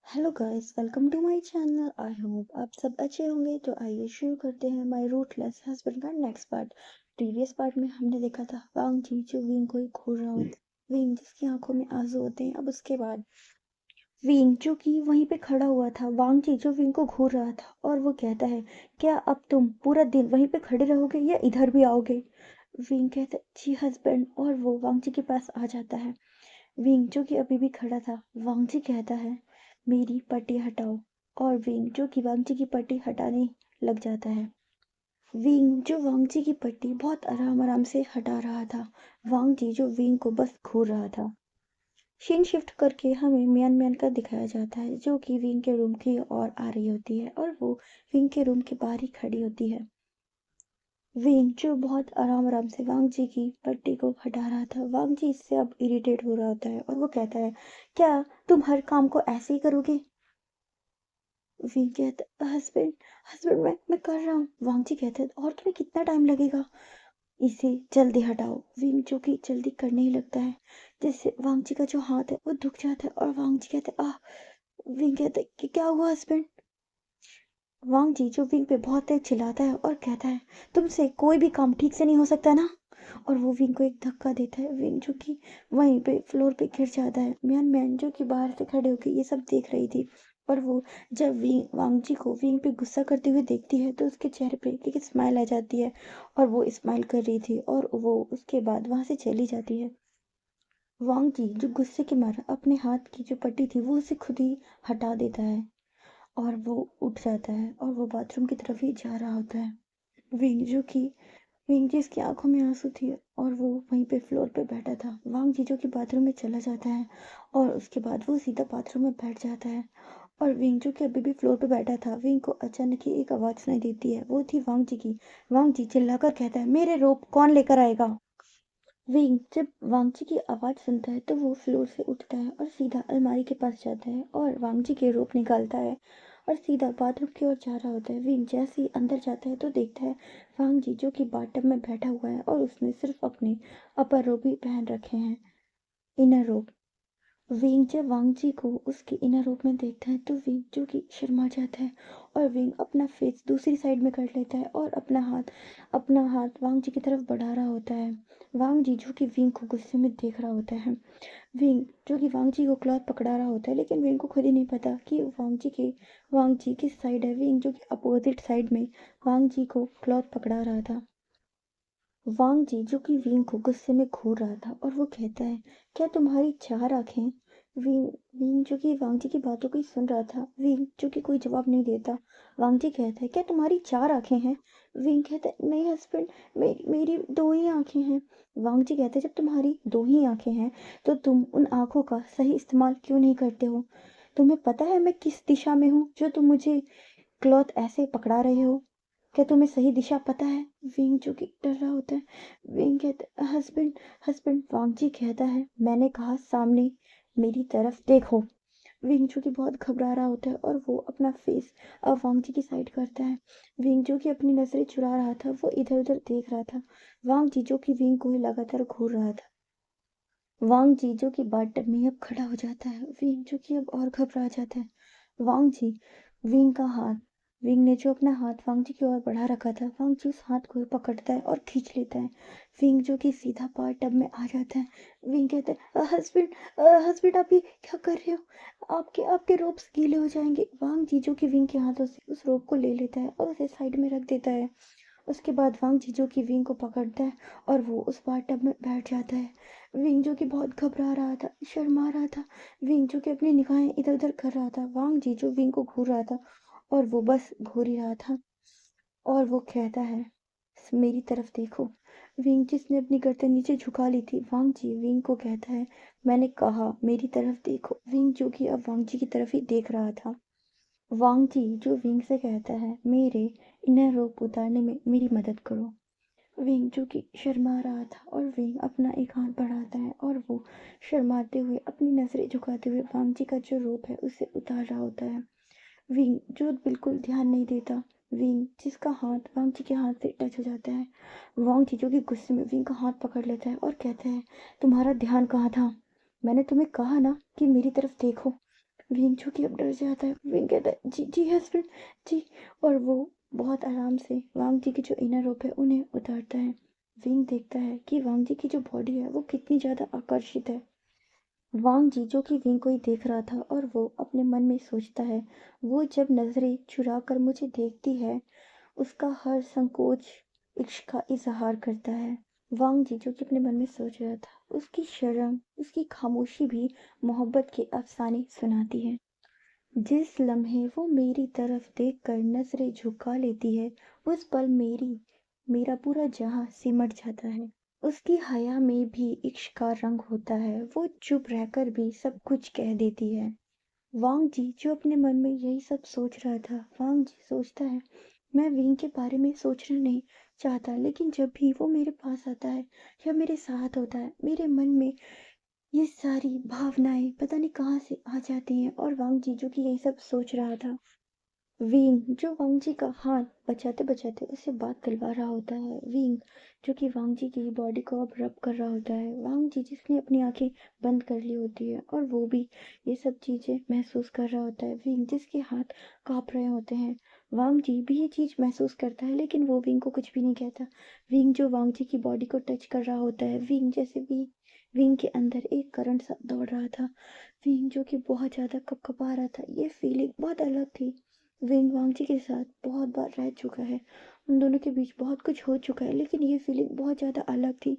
Hello guys, welcome to my channel. I hope आप सब अच्छे होंगे। तो आइए शुरू करते हैं माय रूटलेस हस्बैंड का नेक्स्ट पार्ट। प्रीवियस पार्ट में हमने देखा था वांग जी जो विंग को घूर रहा होता है, विंग जिसकी आंखों में आंसू होते हैं। अब उसके बाद विंग जो कि वहीं पे खड़ा हुआ था, वांग जी जो विंग को घूर रहा था, और वो कहता है क्या अब तुम पूरा दिन वहीं पे खड़े रहोगे या इधर भी आओगे। विंग कहता है जी हस्बैंड, और वो वांग जी के पास आ जाता है। विंग जो कि अभी भी खड़ा था, वांगजी कहता है मेरी पट्टी हटाओ, और विंग जो कि वांगजी की पट्टी हटाने लग जाता है। विंग जो वांगजी की पट्टी बहुत आराम आराम से हटा रहा था, वांगजी जो विंग को बस घूर रहा था। सीन शिफ्ट करके हमें मियान मियान का दिखाया जाता है, जो कि विंग के रूम की ओर आ रही होती है, और वो विंग के रूम के बाहर ही खड़ी होती है। विंग जो बहुत आराम आराम से वांग जी की पट्टी को हटा रहा था, वांग जी इससे अब इरिटेट हो रहा होता है, और वो कहता है क्या तुम हर काम को ऐसे ही करोगे। विंग कहता है हस्बैंड, हस्बैंड मैं कर रहा हूँ। वांग जी कहते हैं और तुम्हें कितना टाइम लगेगा, इसे जल्दी हटाओ। विंग जो कि जल्दी करने ही लगता है, जिससे वांग जी का जो हाथ है वो दुख जाता है, और वांग जी कहते हैं विंग कहते हैं कि क्या हुआ हस्बैंड। वांग जी जो विंग पे बहुत तेज चिल्लाता है और कहता है तुमसे कोई भी काम ठीक से नहीं हो सकता ना, और वो विंग को एक धक्का देता है। विंग जो कि वहीं पे फ्लोर पे गिर जाता है। म्यान म्यान जो कि बाहर से खड़े होकर ये सब देख रही थी, और वो जब विंग वांग जी को विंग पे गुस्सा करते हुए देखती है तो उसके चेहरे पे एक स्माइल आ जाती है, और वो स्माइल कर रही थी, और वो उसके बाद वहां से चली जाती है। वांग जी जो गुस्से के मारे अपने हाथ की जो पट्टी थी वो उसे खुद ही हटा देता है, और वो उठ जाता है, और वो बाथरूम की तरफ ही जा रहा होता है। विंग जो कि विंग जिसकी आंखों में आंसू थी, और वो वहीं पे फ्लोर पे बैठा था। वांग जी जो कि बाथरूम में चला जाता है, और उसके बाद वो सीधा बाथरूम में बैठ जाता है। और विंग जो कि अभी भी फ्लोर पे बैठा था, विंग को अचानक ही एक आवाज सुनाई देती है, वो थी वांग जी की। वांग जी चिल्लाकर कहता है मेरे रोप कौन लेकर आएगा। विंग जब वांगजी की आवाज सुनता है तो वो फ्लोर से उठता है और सीधा अलमारी के पास जाता है, और वांगजी के रोप निकालता है, और सीधा बाथरूम की ओर जा रहा होता है। विंग जैसे ही अंदर जाता है तो देखता है वांगजी जो कि बाथटब में बैठा हुआ है, और उसने सिर्फ अपने अपर रोप ही पहन रखे हैं, इनर रोप। विंग जब वांग जी को उसके इनर रूप में देखता है तो विंग जो कि शर्मा जाता है, और विंग अपना फेस दूसरी साइड में कर लेता है, और अपना हाथ वांग जी की तरफ बढ़ा रहा होता है। वांग जी जो कि विंग को गुस्से में देख रहा होता है। विंग जो कि वांग जी को क्लॉथ पकड़ा रहा होता है, लेकिन विंग को खुद ही नहीं पता कि वांग जी किस साइड है। विंग जो कि अपोजिट साइड में वांग जी को क्लॉथ पकड़ा रहा था। वांग जी जो कि विंग को गुस्से में घूर रहा था, और वो कहता है क्या तुम्हारी चार आंखें। विंग विंग जो कि वांग जी की बातों को ही सुन रहा था, विंग जो कि कोई जवाब नहीं देता। वांग जी कहता है क्या तुम्हारी चार आंखें हैं। विंग कहता है नहीं हस्बैंड, मेरी दो ही आंखें हैं। वांग जी कहते हैं जब तुम्हारी दो ही आंखें हैं तो तुम उन आंखों का सही इस्तेमाल क्यों नहीं करते हो। तुम्हें पता है मैं किस दिशा में हूँ जो तुम मुझे क्लॉथ ऐसे पकड़ा रहे हो। क्या तुम्हें सही दिशा पता है। विंग जो कि डर रहा होता है। विंग कहता है हस्बैंड, हस्बैंड। वांग जी कहता है मैंने कहा सामने मेरी तरफ देखो। विंग जो कि बहुत घबरा रहा होता है, और वो अपना फेस अब वांग जी की साइड करता है। विंग जो कि अपनी नजरें चुरा रहा था वो इधर उधर देख रहा था। वांग जी जो कि विंग को ही लगातार घूर रहा था। वांग जी जो कि बाथटब में अब खड़ा हो जाता है। विंग जो कि अब और घबरा जाता है। वांग जी विंग का हाथ विंग ने जो अपना हाथ वांग जी की ओर बढ़ा रखा था, वांग जी उस हाथ को पकड़ता है और खींच लेता है। विंग जो कि सीधा बाथटब में आ जाता है। विंग कहता है हस्बैंड, हस्बैंड आप ये क्या कर रहे हो, आपके आपके रोप्स गीले हो जाएंगे। वांग जी जो कि विंग के हाथों से उस रोप को ले लेता है और उसे साइड में रख देता है। उसके बाद वांग जी जो कि विंग को पकड़ता है, और वो उस बाथटब में बैठ जाता है। विंग जो कि बहुत घबरा रहा था, शर्मा रहा था। विंग जो कि अपनी निगाहें इधर उधर कर रहा था। वांग जी जो विंग को घूर रहा था, और वो बस घूर ही रहा था, और वो कहता है मेरी तरफ देखो। विंग जिसने अपनी गर्दन नीचे झुका ली थी, वांग जी विंग को कहता है मैंने कहा मेरी तरफ देखो। विंग जो कि अब वांग जी की तरफ ही देख रहा था। वांग जी जो विंग से कहता है मेरे इनर रोप उतारने में मेरी मदद करो। विंग जो कि शर्मा रहा था, और विंग अपना एक हाथ बढ़ाता है, और वो शर्माते हुए अपनी नजरें झुकाते हुए वांग जी का जो रोप है उसे उतार रहा होता है। विंग जो बिल्कुल ध्यान नहीं देता। विंग जिसका हाथ वांग जी के हाथ से टच हो जाता है, वांग जी जो कि गुस्से में विंग का हाथ पकड़ लेता है और कहता है तुम्हारा ध्यान कहाँ था, मैंने तुम्हें कहा ना कि मेरी तरफ देखो। विंग जो कि अब डर जाता है। विंग कहता है जी जी हस्बैंड जी, और वो बहुत आराम से वांग जी की जो इनर रोप है उन्हें उतारता है। विंग देखता है कि वांग जी की जो बॉडी है वो कितनी ज्यादा आकर्षित है। वांग जी जो कि विंग को ही देख रहा था और वो अपने मन में सोचता है, वो जब नजरें चुरा कर मुझे देखती है उसका हर संकोच इश्क का इजहार करता है। वांग जी जो कि अपने मन में सोच रहा था, उसकी शर्म, उसकी खामोशी भी मोहब्बत के अफसाने सुनाती है। जिस लम्हे वो मेरी तरफ देखकर नजरें झुका लेती है, उस पल मेरा पूरा जहां सिमट जाता है। उसकी हया में भी इश्क का रंग होता है, वो चुप रहकर भी सब कुछ कह देती है। वांग जी जो अपने मन में यही सब सोच रहा था, वांग जी सोचता है, मैं विंग के बारे में सोचना नहीं चाहता, लेकिन जब भी वो मेरे पास आता है या मेरे साथ होता है, मेरे मन में ये सारी भावनाएं पता नहीं कहाँ से आ जाती हैं। और वांग जी जो कि यही सब सोच रहा था, विंग जो वांग जी का हाथ बचाते बचाते उससे बात करवा रहा होता है। विंग जो कि वांग जी की बॉडी को अब रब कर रहा होता है। वांग जी जिसने अपनी आंखें बंद कर ली होती है और वो भी ये सब चीजें महसूस कर रहा होता है। विंग जिसके हाथ कांप रहे होते हैं, वांग जी भी ये चीज महसूस करता है, लेकिन वो विंग को कुछ भी नहीं कहता। विंग जो वांग जी की बॉडी को टच कर रहा होता है, विंग जैसे भी विंग के अंदर एक करंट सा दौड़ रहा था। विंग जो कि बहुत ज्यादा कपकपा रहा था, ये फीलिंग बहुत अलग थी। विंग वांगची के साथ बहुत बार रह चुका है, उन दोनों के बीच बहुत कुछ हो चुका है, लेकिन ये फीलिंग बहुत ज़्यादा अलग थी।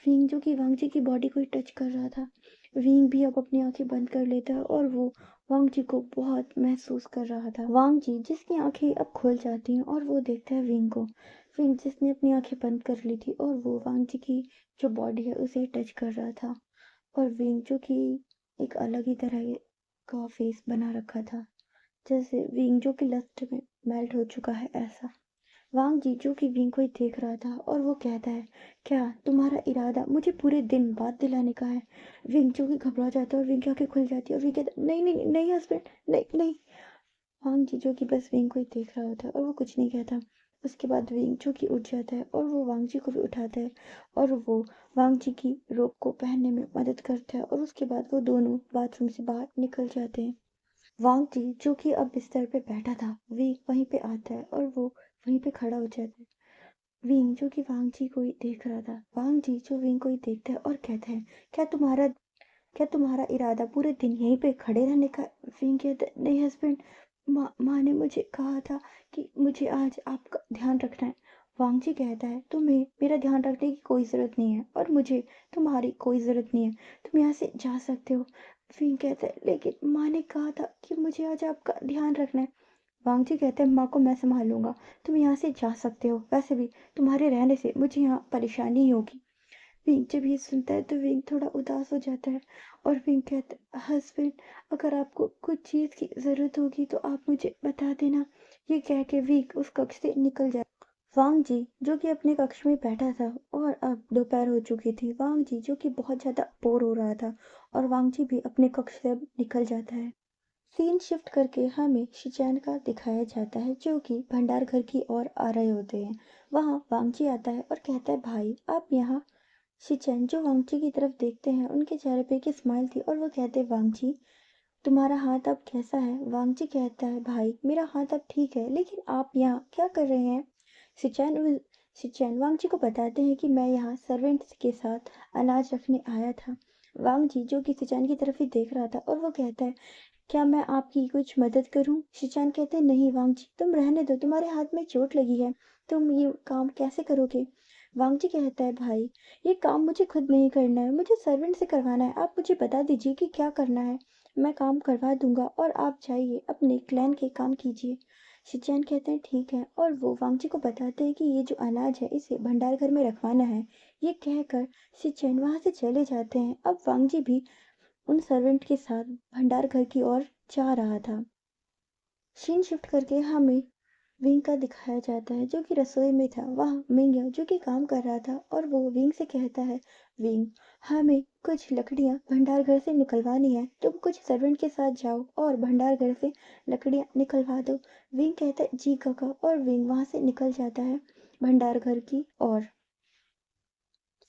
विंग जो कि वांगची की बॉडी को ही टच कर रहा था। विंग भी अब अपनी आंखें बंद कर लेता है और वो वांगची को बहुत महसूस कर रहा था। वांगची जिसकी आंखें अब खुल जाती हैं और वो देखता है विंग को। विंग जिसने अपनी आंखें बंद कर ली थी और वो वांगची की जो बॉडी है उसे टच कर रहा था। और विंग जो कि एक अलग ही तरह का फेस बना रखा था, जैसे विंग जो कि लस्ट में मेल्ट हो चुका है ऐसा। वांग जी जो कि विंग को ही देख रहा था और वो कहता है, क्या तुम्हारा इरादा मुझे पूरे दिन बाद दिलाने का है? विंग जो कि घबरा जाता है और विंग की आंखें खुल जाती है और विंग कहता है, नहीं नहीं नहीं हस्बैंड, नहीं नहीं। वांग जी जो कि बस विंग को ही देख रहा होता है और वो कुछ नहीं कहता। उसके बाद विंग जो कि उठ जाता है और वो वांग जी को भी उठाता है और वो वांग जी की रोब को पहनने में मदद करता है और उसके बाद वो दोनों बाथरूम से बाहर निकल जाते हैं। वांग जी जो कि अब बिस्तर पे बैठा था, विंग वहीं पे आता है और वो वहीं पे खड़ा हो जाता है। विंग जो कि वांग जी को ही देख रहा था, वांग जी जो विंग को ही देखता है और कहता है, क्या तुम्हारा क्या तुम्हारा इरादा पूरे दिन यहीं पे खड़े रहने का? विंग कहता है, नहीं हस्बैंड, माँ ने मुझे कहा था कि मुझे आज आपका ध्यान रखना है। वांग जी कहता है, तुम्हें मेरा ध्यान रखने की कोई ज़रूरत नहीं है और मुझे तुम्हारी कोई ज़रूरत नहीं है, तुम यहाँ से जा सकते हो। विंग कहता है, लेकिन माँ ने कहा था कि मुझे आज आपका ध्यान रखना है। वांग जी कहते हैं, माँ को मैं संभाल लूंगा, तुम यहाँ से जा सकते हो, वैसे भी तुम्हारे रहने से मुझे यहाँ परेशानी ही होगी। विंग जब ये सुनता है तो विंग थोड़ा उदास हो जाता है और विंग कहता है, हस्बैंड अगर आपको कुछ चीज़ की ज़रूरत होगी तो आप मुझे बता देना। ये कह के विंग उस कक्ष से निकल जाता है। वांग जी जो कि अपने कक्ष में बैठा था और अब दोपहर हो चुकी थी, वांग जी जो कि बहुत ज़्यादा बोर हो रहा था और वांग जी भी अपने कक्ष से अब निकल जाता है। सीन शिफ्ट करके हमें शिचैन का दिखाया जाता है जो कि भंडार घर की ओर आ रहे होते हैं। वहाँ वांगची आता है और कहता है, भाई आप यहाँ। शिचैन जो वांगची की तरफ देखते हैं, उनके चेहरे पे एक स्माइल थी और वो कहते हैं, वांगची तुम्हारा हाथ अब कैसा है? वांगची कहता है, भाई मेरा हाथ अब ठीक है, लेकिन आप यहाँ क्या कर रहे हैं? शिचैन शिचैन वांगची को बताते हैं कि मैं यहाँ सर्वेंट्स के साथ अनाज रखने आया था। वांगजी जो कि शिचैन की तरफ ही देख रहा था और वो कहता है, क्या मैं आपकी कुछ मदद करूं? शिचान कहते हैं, नहीं वांगजी तुम रहने दो, तुम्हारे हाथ में चोट लगी है, तुम ये काम कैसे करोगे? वांगजी कहता है, भाई ये काम मुझे खुद नहीं करना है, मुझे सर्वेंट से करवाना है, आप मुझे बता दीजिए कि क्या करना है, मैं काम करवा दूंगा और आप जाइए अपने क्लैन के काम कीजिए। शिचैन कहते हैं, ठीक है, और वो वांगजी को बताते हैं कि ये जो अनाज है इसे भंडार घर में रखवाना है। ये कहकर शिचैन वहां से चले जाते हैं। अब वांगजी भी उन सर्वेंट के साथ भंडार घर की ओर जा रहा था। सीन शिफ्ट करके हमें विंग का दिखाया जाता है जो कि रसोई में था। वहाँ मिंग जो कि काम कर रहा था और वो विंग से कहता है, विंग हमें कुछ लकड़ियाँ भंडार घर से निकलवानी है, तुम कुछ सर्वेंट के साथ जाओ और भंडार घर से लकड़ियाँ निकलवा दो। विंग कहता है, जी काका, और विंग वहाँ से निकल जाता है भंडार घर की ओर।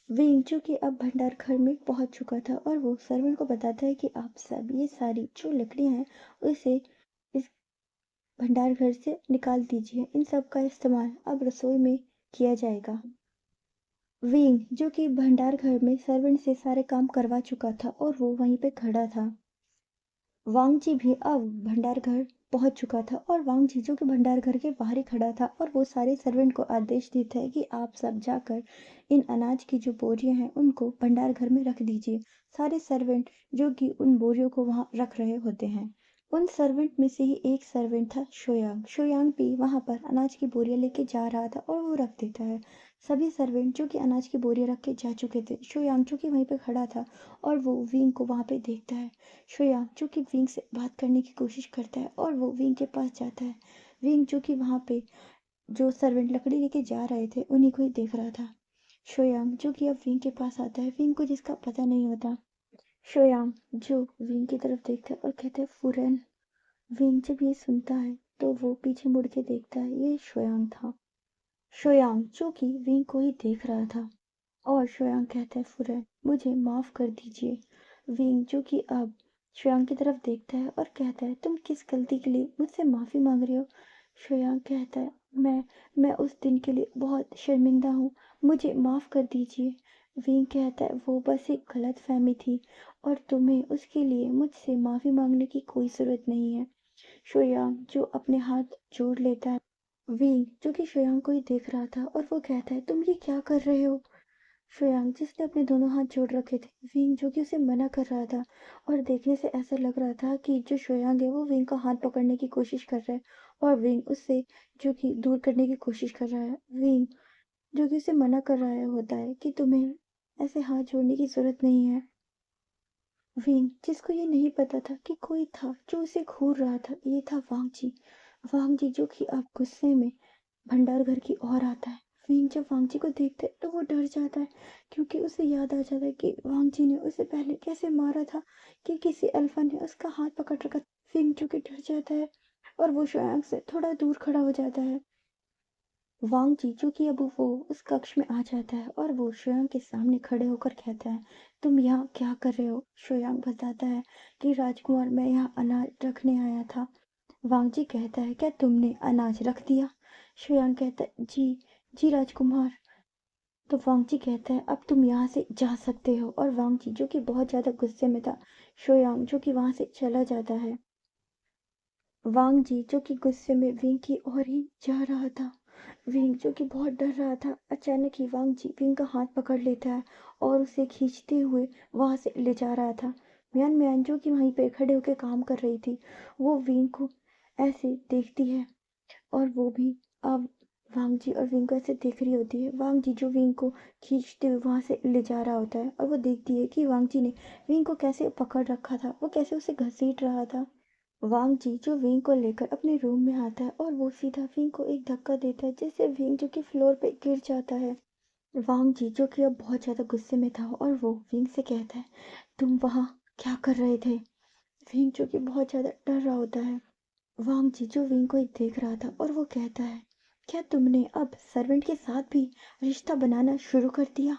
विंग जो कि अब भंडार घर में पहुंच चुका था और वो सर्वेंट को बताता है कि आप सब ये सारी जो लकड़ियां हैं उसे इस भंडार घर से निकाल दीजिए, इन सब का इस्तेमाल अब रसोई में किया जाएगा। विंग जो कि भंडार घर में सर्वेंट से सारे काम करवा चुका था और वो वहीं पे खड़ा था। वांगजी भी अब भंडार घर पहुंच चुका था और वांगजी जो कि भंडार घर के बाहर ही खड़ा था और वो सारे सर्वेंट को आदेश देता है कि आप सब जाकर इन अनाज की जो बोरियां हैं उनको भंडार घर में रख दीजिए। सारे सर्वेंट जो कि उन बोरियों को वहां रख रहे होते हैं। उन सर्वेंट में से ही एक सर्वेंट था शोयांग। शोयांग भी वहां पर अनाज की बोरियां लेके जा रहा था और वो रख देता है। सभी सर्वेंट जो कि अनाज की बोरियां रख के जा चुके थे, शोयांग जो कि वहीं पे खड़ा था और वो विंग को वहां पे देखता है। श्रेया जो कि विंग से बात करने की कोशिश करता है और वो विंग के पास जाता है। विंग जो कि वहां पे जो सर्वेंट लकड़ी लेके जा रहे थे उन्हीं को ही देख रहा था। श्रेयांग जो कि अब विंग के पास आता है, विंग को जिसका पता नहीं होता। श्रेयांग जो विंग की तरफ देखता है और कहता है फुरन। विंग जब ये सुनता है तो वो पीछे मुड़ के देखता है, ये श्रेयांग था। श्रेयांग जो कि विंग को ही देख रहा था और श्रेयांग कहता है फुरन मुझे माफ कर दीजिए। विंग जो कि अब श्रेयांग की तरफ देखता है और कहता है तुम किस गलती के लिए मुझसे माफी मांग रहे हो। श्रेयांग कहता है मैं उस दिन के लिए बहुत शर्मिंदा हूँ, मुझे माफ कर दीजिए। विंग कहता है वो बस एक गलत फहमी थी और तुम्हें उसके लिए मुझसे माफी मांगने की कोई जरूरत नहीं है। श्रेयांग जो अपने हाथ जोड़ लेता है। विंग जो कि श्रेयांग को ही देख रहा था और वो कहता है तुम ये क्या कर रहे हो। श्रेयांग जिसने अपने दोनों हाथ जोड़ रखे थे, विंग जो कि उसे मना कर रहा था और देखने से ऐसा लग रहा था कि जो श्रेयांग है वो विंग का हाथ पकड़ने की कोशिश कर रहा है और विंग उससे जो कि दूर करने की कोशिश कर रहा है। विंग जो कि उसे मना कर रहा है होता है कि तुम्हें ऐसे हाथ जोड़ने की जरूरत नहीं है। विंग जिसको ये नहीं पता था कि कोई था जो उसे घूर रहा था, ये था वांगजी। वांगजी जो कि अब गुस्से में भंडार घर की ओर आता है। विंग जब वांगजी को देखता है तो वो डर जाता है क्योंकि उसे याद आ जाता है कि वांगजी ने उसे पहले कैसे मारा था, कि किसी अल्फा ने उसका हाथ पकड़ रखा था। विंग जो कि डर जाता है और वो श्रेयांग से थोड़ा दूर खड़ा हो जाता है। वांगजी जो कि अब वो उस कक्ष में आ जाता है और वो श्रेयांग के सामने खड़े होकर कहता है तुम यहाँ क्या कर रहे हो। श्रेयांग बताता है कि राजकुमार मैं यहाँ अनाज रखने आया था। वांगजी कहता है क्या तुमने अनाज रख दिया। श्रेयांग कहता है जी जी राजकुमार। तो वांगजी कहता है अब तुम यहाँ से जा सकते हो और वांगजी जो कि बहुत ज्यादा गुस्से में था, श्रेयांग जो कि वहां से चला जाता है। वांगजी जो कि गुस्से में विंग की ओर ही जा रहा था। विंग जो कि बहुत डर रहा था, अचानक ही वांगजी विंग का हाथ पकड़ लेता है और उसे खींचते हुए वहां से ले जा रहा था। म्यान म्यान जो कि वहीं पे खड़े होकर काम कर रही थी, वो विंग को ऐसे देखती है और वो भी अब वांगजी और विंग को ऐसे देख रही होती है। वांगजी जो विंग को खींचते हुए वहां से ले जा रहा होता है और वो देखती है कि वांगजी ने विंग को कैसे पकड़ रखा था, वो कैसे उसे घसीट रहा था। वांगजी जो विंग को लेकर अपने रूम में आता है और वो सीधा विंग को एक धक्का देता है जिससे विंग जो कि फ्लोर पे गिर जाता है। वांगजी जो कि अब बहुत ज्यादा गुस्से में था और वो विंग से कहता है तुम वहां क्या कर रहे थे। विंग जो कि बहुत ज्यादा डर रहा होता है। वांगजी जो विंग को ही देख रहा था और वो कहता है क्या तुमने अब सर्वेंट के साथ भी रिश्ता बनाना शुरू कर दिया।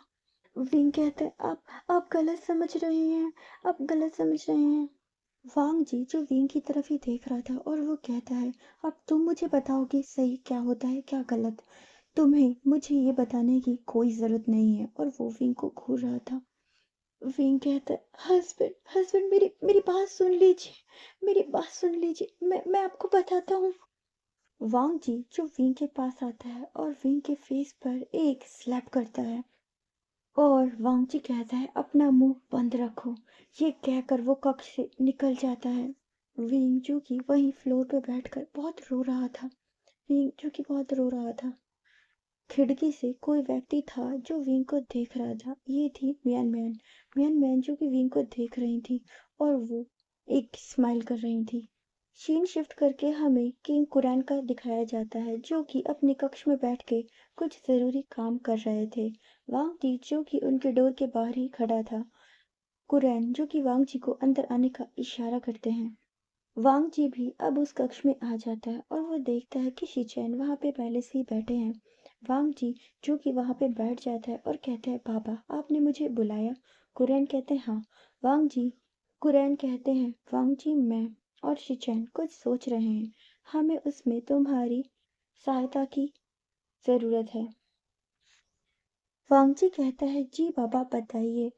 विंग कहता है आप गलत समझ रहे हैं, आप गलत समझ रहे हैं। वांगजी जो विंग की तरफ ही देख रहा था और वो कहता है अब तुम मुझे बताओ कि सही क्या होता है क्या गलत। तुम्हें मुझे ये बताने की कोई जरूरत नहीं है। और वो विंग को घूर रहा था। विंग कहता है हस्बैंड हस्बैंड मेरी मेरी बात सुन लीजिए, मेरी बात सुन लीजिए, मैं आपको बताता हूँ। वांगजी जो विंग के पास आता है और विंग के फेस पर एक स्लैप करता है और वांगजी कहता है अपना मुंह बंद रखो। ये कहकर वो कक्ष से निकल जाता है। विंग जो कि वहीं फ्लोर पे बैठकर बहुत रो रहा था। विंग जो कि बहुत रो रहा था। खिड़की से कोई व्यक्ति था जो विंग को देख रहा था, ये थी मियान मैन। मियान मैन जो कि विंग को देख रही थी और वो एक स्माइल कर रही थी। सीन शिफ्ट करके हमें किंग कुरैन का दिखाया जाता है जो कि अपने कक्ष में बैठ के कुछ जरूरी काम कर रहे थे। वांग जी जो कि उनके डोर के बाहर ही खड़ा था। कुरैन जो कि वांग जी को अंदर आने का इशारा करते हैं। वांग जी भी अब उस कक्ष में आ जाता है और वो देखता है कि शिचैन वहां पे पहले से ही बैठे हैं। वांग जी जो कि वहां पे बैठ जाता है और कहता है, पापा आपने मुझे बुलाया? कुरैन कहते हैं, हाँ। वांग जी कुरैन कहते हैं, वांग जी मैं और शिचैन कुछ सोच रहे हैं, हमें उसमें तुम्हारी सहायता की जरूरत है। वांग जी कहता है, जी बाबा बताइए।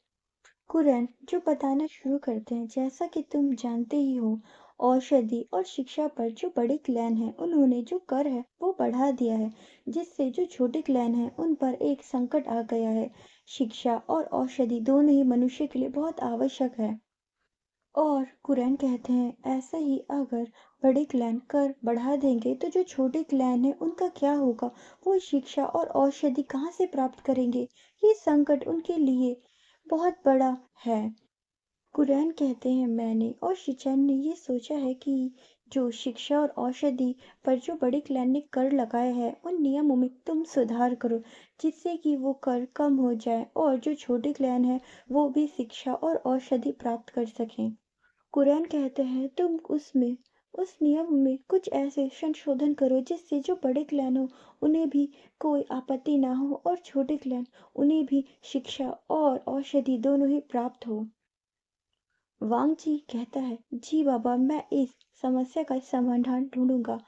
कुरैन जो बताना शुरू करते हैं, जैसा कि तुम जानते ही हो, औषधि और शिक्षा पर जो बड़े क्लैन हैं उन्होंने जो कर है वो बढ़ा दिया है, जिससे जो छोटे क्लैन हैं उन पर एक संकट आ गया है। शिक्षा और औषधि दोनों ही मनुष्य के लिए बहुत आवश्यक है। और कुरैन कहते हैं, ऐसा ही अगर बड़े क्लैन कर बढ़ा देंगे तो जो छोटे क्लैन हैं उनका क्या होगा? वो शिक्षा और औषधि कहाँ से प्राप्त करेंगे? ये संकट उनके लिए बहुत बड़ा है। कुरैन कहते हैं, मैंने और शिचैन ने ये सोचा है कि जो शिक्षा और औषधि पर जो बड़े क्लैन ने कर लगाया है उन नियमों में तुम सुधार करो, जिससे कि वो कर कम हो जाए और जो छोटे क्लैन हैं वो भी शिक्षा और औषधि प्राप्त कर सकें। कुरैन कहते हैं, तुम उसमें उस नियम में कुछ ऐसे संशोधन करो जिससे जो बड़े क्लैन हो उन्हें भी कोई आपत्ति ना हो और छोटे क्लैन उन्हें भी शिक्षा और औषधि दोनों ही प्राप्त हो। वांग जी कहता है, जी बाबा मैं इस समस्या का समाधान ढूंढूंगा,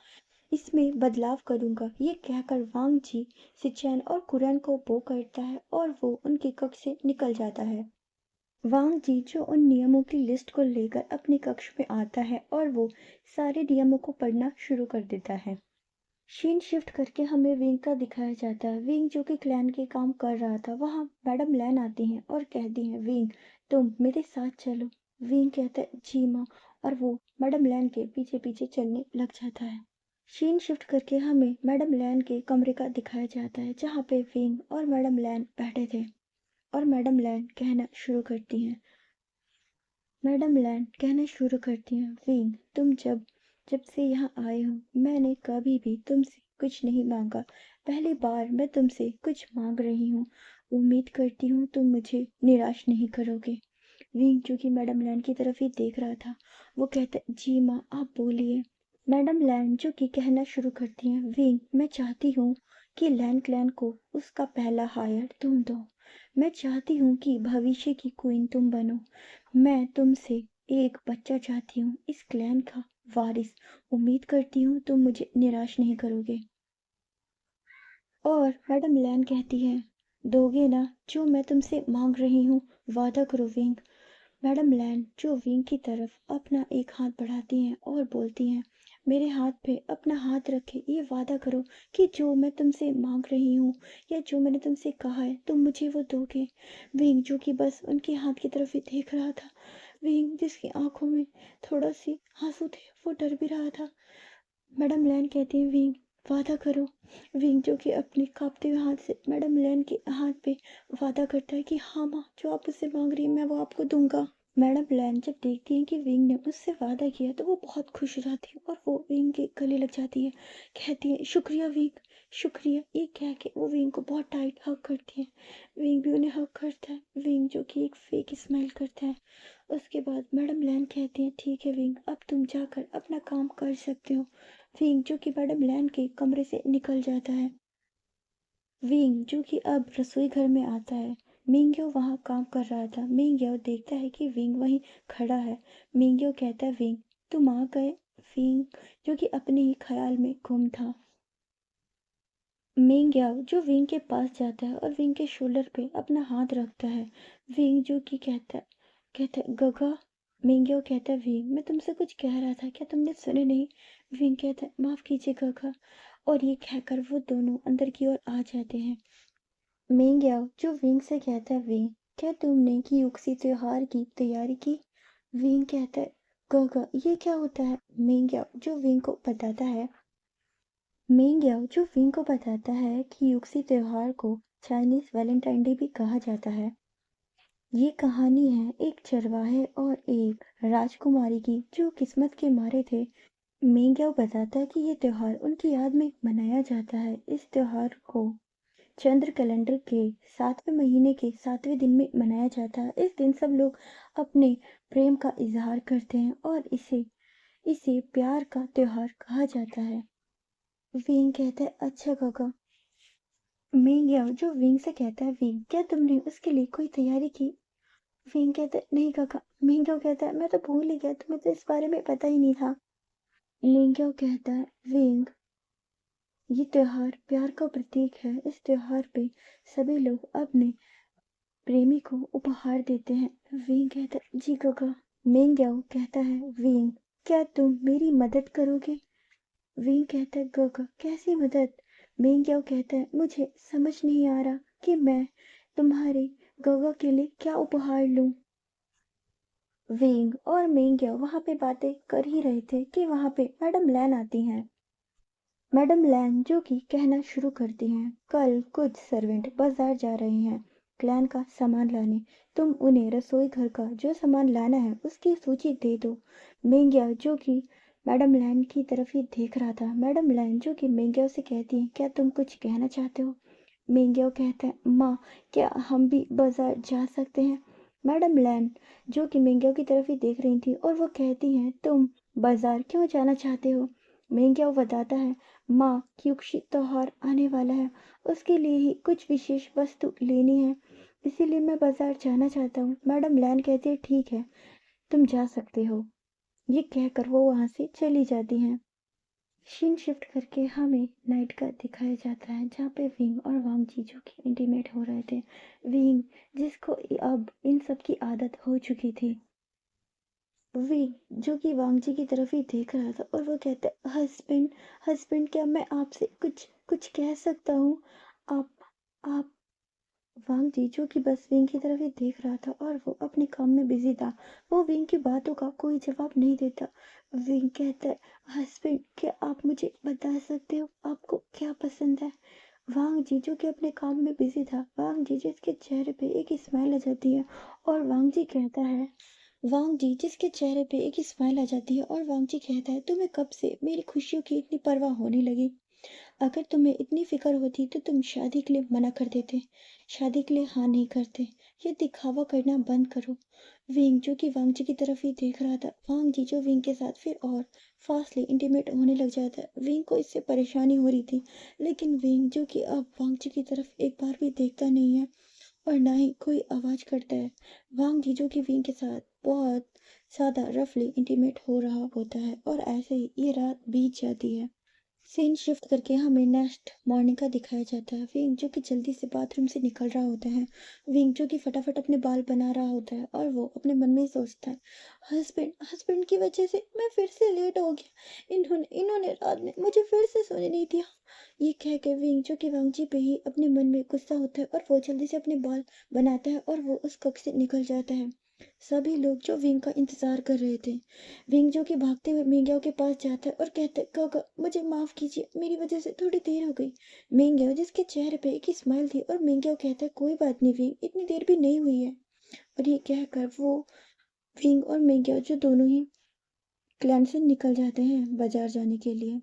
इसमें बदलाव करूंगा। ये कहकर वांग जी सिचैन और कुरैन को बो करता है और वो उनके कक्ष से निकल जाता है। वांग जी जो उन नियमों की लिस्ट को लेकर अपने कक्ष में आता है और वो सारे नियमों को पढ़ना शुरू कर देता है। सीन शिफ्ट करके हमें विंग का दिखाया जाता है। विंग जो कि क्लैन के काम कर रहा था, वहाँ मैडम लैन आती हैं और कहती हैं, विंग तुम मेरे साथ चलो। विंग कहता है, जी माँ, और वो मैडम लैन के पीछे पीछे चलने लग जाता है। सीन शिफ्ट करके हमें मैडम लैन के कमरे का दिखाया जाता है, जहाँ पे विंग और मैडम लैन बैठे थे। और मैडम लैन कहना शुरू करती हैं, विंग तुम जब जब से यहाँ आए हो मैंने कभी भी तुमसे कुछ नहीं मांगा, पहली बार मैं तुमसे कुछ मांग रही हूँ, उम्मीद करती हूँ तुम मुझे निराश नहीं करोगे। विंग जो कि मैडम लैन की तरफ ही देख रहा था, वो कहता है, जी माँ आप बोलिए। मैडम लैन जो कि कहना शुरू करती हैं, विंग मैं चाहती हूँ कि लैन क्लैन को उसका पहला हायर तुम दो। मैं चाहती हूँ कि भविष्य की क्वीन तुम बनो। मैं तुमसे एक बच्चा चाहती हूँ, इस क्लैन का वारिस। उम्मीद करती हूँ तुम मुझे निराश नहीं करोगे। और मैडम लैन कहती है, दोगे ना जो मैं तुमसे मांग रही हूँ? वादा करो विंग। मैडम लैन जो विंग की तरफ अपना एक हाथ बढ़ाती हैं और बोलती हैं, मेरे हाथ पे अपना हाथ रखे ये वादा करो कि जो मैं तुमसे मांग रही हूँ या जो मैंने तुमसे कहा है तुम मुझे वो दोगे। विंग जो कि बस उनके हाथ की तरफ ही देख रहा था, विंग जिसकी आंखों में थोड़ा सी आंसू थे, वो डर भी रहा था। मैडम लैन कहती है, विंग वादा करो। विंग जो कि अपने कांपते हुए हाथ से मैडम लैन के हाथ पे वादा करता है कि हाँ माँ, जो आप उससे मांग रही है मैं वो आपको दूंगा। मैडम लैन जब देखती है कि विंग ने उससे वादा किया तो वो बहुत खुश हो जाती है और वो विंग के गले लग जाती है, कहती है, शुक्रिया विंग, शुक्रिया। ये कह के वो विंग को बहुत टाइट हग करती है। विंग भी उन्हें हग करता है। विंग जो कि एक फेक स्माइल करता है। उसके बाद मैडम लैन कहती है, ठीक है विंग, अब तुम जाकर अपना काम कर सकते हो। विंग जो कि मैडम लैन के कमरे से निकल जाता है। विंग जो कि अब रसोई घर में आता है। मिंग्यो वहाँ काम कर रहा था। मिंग्यो देखता है कि विंग वहीं खड़ा है। मिंग्यो कहता है, विंग तुम आ गए। विंग जो कि अपने ही ख्याल में गुम था। मिंग्यो जो विंग के पास जाता है और विंग के शोल्डर पे अपना हाथ रखता है। विंग जो कि कहता है गगा। मिंग्यो कहता है, विंग मैं तुमसे कुछ कह रहा था, क्या तुमने सुने नहीं? विंग कहता है, माफ कीजिए गगा। और ये कहकर वो दोनों अंदर की ओर आ जाते हैं। मिंग्यो जो विंग से कहता है, विंग क्या तुमने कियुक्सी त्योहार की तैयारी की? विंग कहता है, गगा ये क्या होता है? मिंग्यो जो विंग को बताता है मिंग्यो जो विंग को बताता है कि युक्सी त्योहार को चाइनीज वैलेंटाइन डे भी कहा जाता है। ये कहानी है एक चरवाहे और एक राजकुमारी की जो किस्मत के मारे थे। मिंग्यो बताता है कि ये त्योहार उनकी याद में मनाया जाता है। इस त्योहार को चंद्र कैलेंडर के 7वें महीने के 7वें दिन में मनाया जाता है। इस दिन सब लोग अपने प्रेम का इजहार करते हैं और इसे इसे प्यार का त्योहार कहा जाता है। विंग कहता है, अच्छा काका। मिंग जो विंग से कहता है, विंग क्या तुमने उसके लिए कोई तैयारी की? विंग कहता है, नहीं काका। मिंग कहता है, मैं तो भूल ही गया, तुम्हें तो इस बारे में पता ही नहीं था। मिंग कहता है, विंग ये त्योहार प्यार का प्रतीक है। इस त्योहार पे सभी लोग अपने प्रेमी को उपहार देते हैं। विंग कहता है, जी काका। मिंग कहता है, विंग क्या तुम मेरी मदद करोगे? विंग कहता है, काका कैसी मदद? मिंग कहता है, मुझे समझ नहीं आ रहा कि मैं तुम्हारे गगा के लिए क्या उपहार लूं। विंग और मिंग वहां पे बातें कर ही रहे थे कि वहां पे मैडम लैन आती हैं। मैडम लैन जो कि कहना शुरू करती हैं, कल कुछ सर्वेंट बाजार जा रहे हैं क्लैन का सामान लाने। तुम उन्हें रसोई घर का जो सामान लाना है उसकी सूची दे दो। मेंग्या जो कि मैडम लैन की तरफ ही देख रहा था। मैडम लैन जो कि मेंग्या से कहती है, क्या तुम कुछ कहना चाहते हो? मेंग्या कहता है, माँ क्या हम भी बाजार जा सकते हैं? मैडम लैन जो कि मेंग्या की तरफ ही देख रही थी और वो कहती हैं, तुम बाजार क्यों जाना चाहते हो? मेंग्या बताता है, माँ क्योंकि त्योहार आने वाला है, उसके लिए ही कुछ विशेष वस्तु लेनी है, इसीलिए मैं बाजार जाना चाहता हूँ। मैडम लैन कहती है, ठीक है तुम जा सकते हो। ये कहकर वो वहां से चली जाती हैं। सीन शिफ्ट करके हमें नाइट का दिखाया जाता है जहाँ पे विंग और वांग जीजू की इंटीमेट हो रहे थे। विंग जिसको अब इन सब की आदत हो चुकी थी, विंग जो कि वांग जी की तरफ ही देख रहा था और वो कहता है, हस्बैंड हस्बैंड क्या मैं आपसे कुछ कुछ कह सकता हूँ? आप आप वांग जी जो कि बस विंग की तरफ ही देख रहा था और वो अपने काम में बिजी था। वो विंग की बातों का कोई जवाब नहीं देता। विंग कहता है, हस्बैंड क्या आप मुझे बता सकते हो आपको क्या पसंद है? वांग जी जो कि अपने काम में बिजी था। वांग जी जिसके चेहरे पे एक स्माइल आ जाती है और वांग जी कहता है, वांग जी जिसके चेहरे पे एक स्माइल आ जाती है और वांग जी कहता है, तुम्हें कब से मेरी खुशियों की इतनी परवाह होने लगी? अगर तुम्हें इतनी फिक्र होती तो तुम शादी के लिए मना कर देते, शादी के लिए हाँ नहीं करते। ये दिखावा करना बंद करो। विंग जो कि वांग जी की तरफ ही देख रहा था। वांग जी जो विंग के साथ फिर और फास्टली इंटीमेट होने लग जाता है। विंग को इससे परेशानी हो रही थी, लेकिन विंग जो कि अब वांग जी की तरफ एक बार भी देखता नहीं है और ना ही कोई आवाज करता है। वांग जी जो कि विंग के साथ बहुत ज्यादा रफली इंटीमेट हो रहा होता है और ऐसे ही ये रात बीत जाती है। सीन शिफ्ट करके हमें नेक्स्ट मॉर्निंग का दिखाया जाता है। विंग जो कि जल्दी से बाथरूम से निकल रहा होता है। विंग जो कि फटाफट अपने बाल बना रहा होता है और वो अपने मन में ही सोचता है, हस्बैंड हस्बैंड की वजह से मैं फिर से लेट हो गया, इन्होंने इन्होंने रात में मुझे फिर से सोने नहीं दिया। ये कह के विंग जो कि वांग जी पे ही अपने मन में गुस्सा होता है और वो जल्दी से अपने बाल बनाता है और वो उस कक्ष से निकल जाता है। सभी लोग जो विंग का इंतजार कर रहे थे, विंग जो कि भागते हुए मिंग्याओ के पास जाता है और कहता है, काका मुझे माफ कीजिए, मेरी वजह से थोड़ी देर हो गई। मिंग्याओ जिसके चेहरे पे एक स्माइल थी और मिंग्याओ कहता है, कोई बात नहीं विंग, इतनी देर भी नहीं हुई है। और ये कहकर वो विंग और मिंग्याओ जो दोनों ही क्लैन से निकल जाते हैं बाजार जाने के लिए।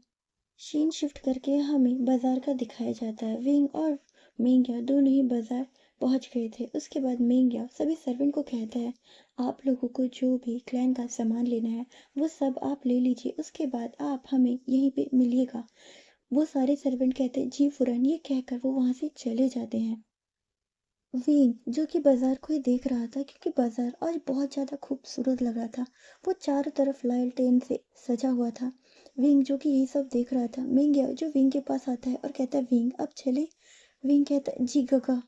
सीन शिफ्ट करके हमें बाजार का दिखाया जाता है। विंग और मिंग्या दोनों ही बाजार पहुंच गए थे। उसके बाद मिंग्या सभी सर्वेंट को कहता है, आप लोगों को जो भी क्लैन का सामान लेना है वो सब आप ले लीजिए, उसके बाद आप हमें यहीं पे मिलिएगा। वो सारे सर्वेंट कहते हैं, जी फुरन। ये कहकर वो वहां से चले जाते हैं। विंग जो कि बाजार को ही देख रहा था क्योंकि बाजार आज बहुत ज्यादा खूबसूरत लग रहा था। वो चारों तरफ लालटेन से सजा हुआ था। विंग जो कि यही सब देख रहा था। मिंग जो विंग के पास आता है और कहता है, विंग अब चले? विंग कहता है, जी गगा।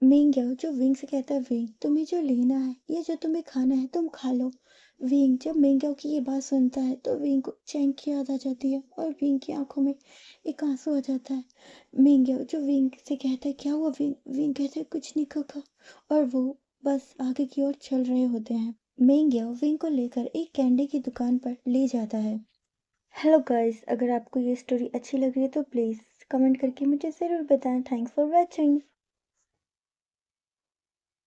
मिंग जो विंग से कहता है, विंग तुम्हें जो लेना है या जो तुम्हें खाना है तुम खा लो। विंग जब मिंग की ये बात सुनता है तो विंग को चैन की याद आ जाती है और विंग की आंखों में एक आंसू आ जाता है। मिंग जो विंग से कहता है, क्या हुआ विंग? विंग कहता है, कुछ नहीं काका। और वो बस आगे की ओर चल रहे होते हैं। मिंग विंग को लेकर एक कैंडी की दुकान पर ले जाता है। हेलो गाइस, अगर आपको ये स्टोरी अच्छी लग रही है तो प्लीज़ कमेंट करके मुझे ज़रूर बताएं। Thanks for watching.